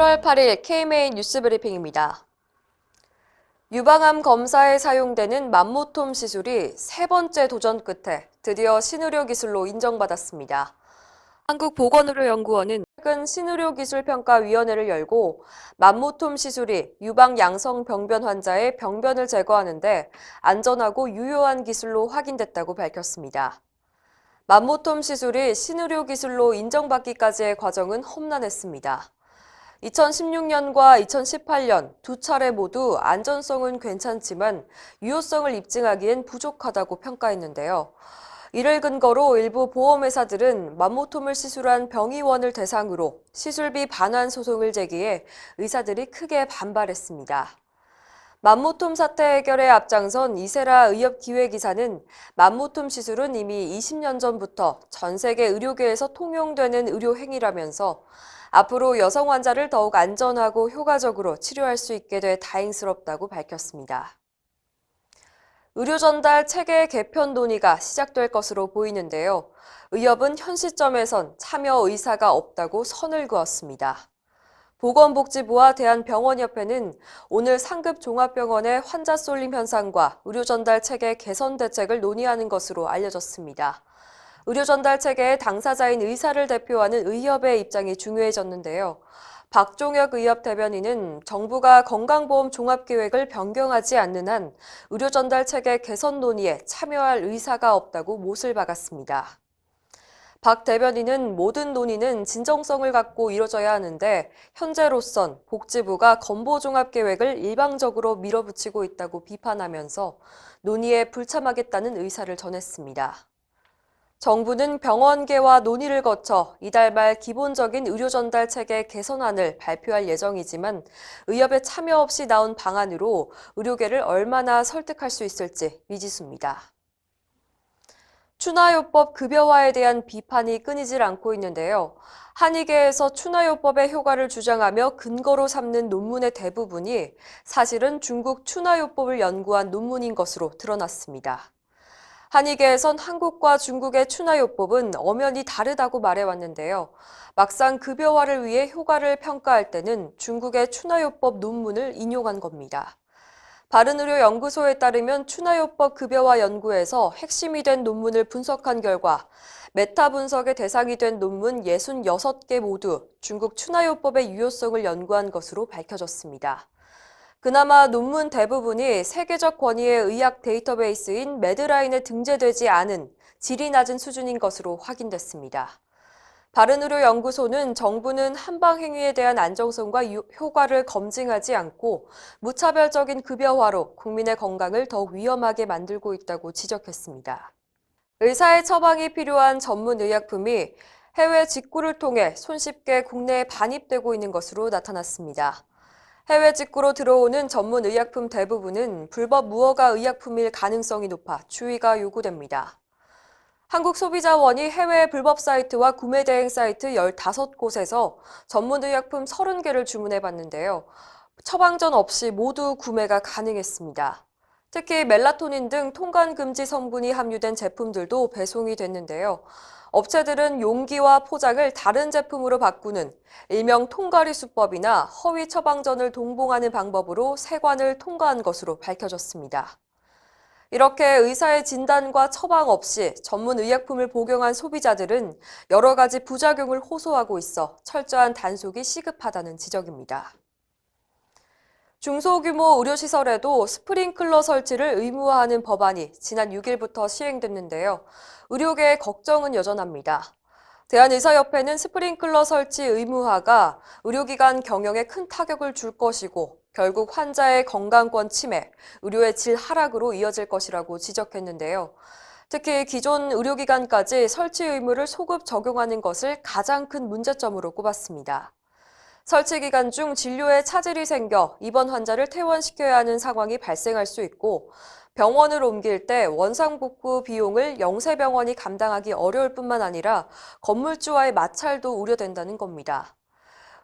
7월 8일 KMA 뉴스 브리핑입니다. 유방암 검사에 사용되는 맘모톰 시술이 세 번째 도전 끝에 드디어 신의료 기술로 인정받았습니다. 한국보건의료연구원은 최근 신의료기술평가위원회를 열고 맘모톰 시술이 유방 양성 병변 환자의 병변을 제거하는 데 안전하고 유효한 기술로 확인됐다고 밝혔습니다. 맘모톰 시술이 신의료 기술로 인정받기까지의 과정은 험난했습니다. 2016년과 2018년 두 차례 모두 안전성은 괜찮지만 유효성을 입증하기엔 부족하다고 평가했는데요. 이를 근거로 일부 보험회사들은 맘모톰을 시술한 병의원을 대상으로 시술비 반환 소송을 제기해 의사들이 크게 반발했습니다. 맘모톰 사태 해결에 앞장선 이세라 의협기획이사는 맘모톰 시술은 이미 20년 전부터 전 세계 의료계에서 통용되는 의료 행위라면서 앞으로 여성 환자를 더욱 안전하고 효과적으로 치료할 수 있게 돼 다행스럽다고 밝혔습니다. 의료 전달 체계 개편 논의가 시작될 것으로 보이는데요. 의협은 현 시점에선 참여 의사가 없다고 선을 그었습니다. 보건복지부와 대한병원협회는 오늘 상급 종합병원의 환자 쏠림 현상과 의료 전달 체계 개선 대책을 논의하는 것으로 알려졌습니다. 의료 전달 체계의 당사자인 의사를 대표하는 의협의 입장이 중요해졌는데요. 박종혁 의협 대변인은 정부가 건강보험 종합계획을 변경하지 않는 한 의료 전달 체계 개선 논의에 참여할 의사가 없다고 못을 박았습니다. 박 대변인은 모든 논의는 진정성을 갖고 이뤄져야 하는데 현재로선 복지부가 건보종합계획을 일방적으로 밀어붙이고 있다고 비판하면서 논의에 불참하겠다는 의사를 전했습니다. 정부는 병원계와 논의를 거쳐 이달 말 기본적인 의료 전달 체계 개선안을 발표할 예정이지만 의협의 참여 없이 나온 방안으로 의료계를 얼마나 설득할 수 있을지 미지수입니다. 추나요법 급여화에 대한 비판이 끊이질 않고 있는데요. 한의계에서 추나요법의 효과를 주장하며 근거로 삼는 논문의 대부분이 사실은 중국 추나요법을 연구한 논문인 것으로 드러났습니다. 한의계에선 한국과 중국의 추나요법은 엄연히 다르다고 말해왔는데요. 막상 급여화를 위해 효과를 평가할 때는 중국의 추나요법 논문을 인용한 겁니다. 바른의료연구소에 따르면 추나요법 급여화 연구에서 핵심이 된 논문을 분석한 결과 메타 분석의 대상이 된 논문 66개 모두 중국 추나요법의 유효성을 연구한 것으로 밝혀졌습니다. 그나마 논문 대부분이 세계적 권위의 의학 데이터베이스인 매드라인에 등재되지 않은 질이 낮은 수준인 것으로 확인됐습니다. 바른의료연구소는 정부는 한방행위에 대한 안정성과 효과를 검증하지 않고 무차별적인 급여화로 국민의 건강을 더욱 위험하게 만들고 있다고 지적했습니다. 의사의 처방이 필요한 전문 의약품이 해외 직구를 통해 손쉽게 국내에 반입되고 있는 것으로 나타났습니다. 해외 직구로 들어오는 전문 의약품 대부분은 불법 무허가 의약품일 가능성이 높아 주의가 요구됩니다. 한국소비자원이 해외 불법 사이트와 구매 대행 사이트 15곳에서 전문 의약품 30개를 주문해봤는데요. 처방전 없이 모두 구매가 가능했습니다. 특히 멜라토닌 등 통관 금지 성분이 함유된 제품들도 배송이 됐는데요. 업체들은 용기와 포장을 다른 제품으로 바꾸는 일명 통과리 수법이나 허위 처방전을 동봉하는 방법으로 세관을 통과한 것으로 밝혀졌습니다. 이렇게 의사의 진단과 처방 없이 전문 의약품을 복용한 소비자들은 여러 가지 부작용을 호소하고 있어 철저한 단속이 시급하다는 지적입니다. 중소규모 의료시설에도 스프링클러 설치를 의무화하는 법안이 지난 6일부터 시행됐는데요. 의료계의 걱정은 여전합니다. 대한의사협회는 스프링클러 설치 의무화가 의료기관 경영에 큰 타격을 줄 것이고 결국 환자의 건강권 침해, 의료의 질 하락으로 이어질 것이라고 지적했는데요. 특히 기존 의료기관까지 설치 의무를 소급 적용하는 것을 가장 큰 문제점으로 꼽았습니다. 설치 기간 중 진료에 차질이 생겨 입원 환자를 퇴원시켜야 하는 상황이 발생할 수 있고 병원을 옮길 때 원상복구 비용을 영세병원이 감당하기 어려울 뿐만 아니라 건물주와의 마찰도 우려된다는 겁니다.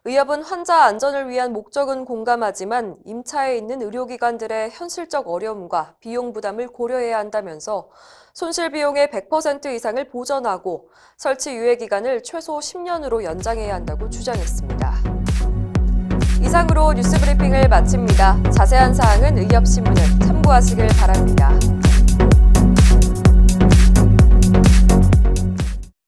의협은 환자 안전을 위한 목적은 공감하지만 임차에 있는 의료기관들의 현실적 어려움과 비용 부담을 고려해야 한다면서 손실 비용의 100% 이상을 보전하고 설치 유예 기간을 최소 10년으로 연장해야 한다고 주장했습니다. 이상으로 뉴스 브리핑을 마칩니다. 자세한 사항은 의협신문을 참고하시길 바랍니다.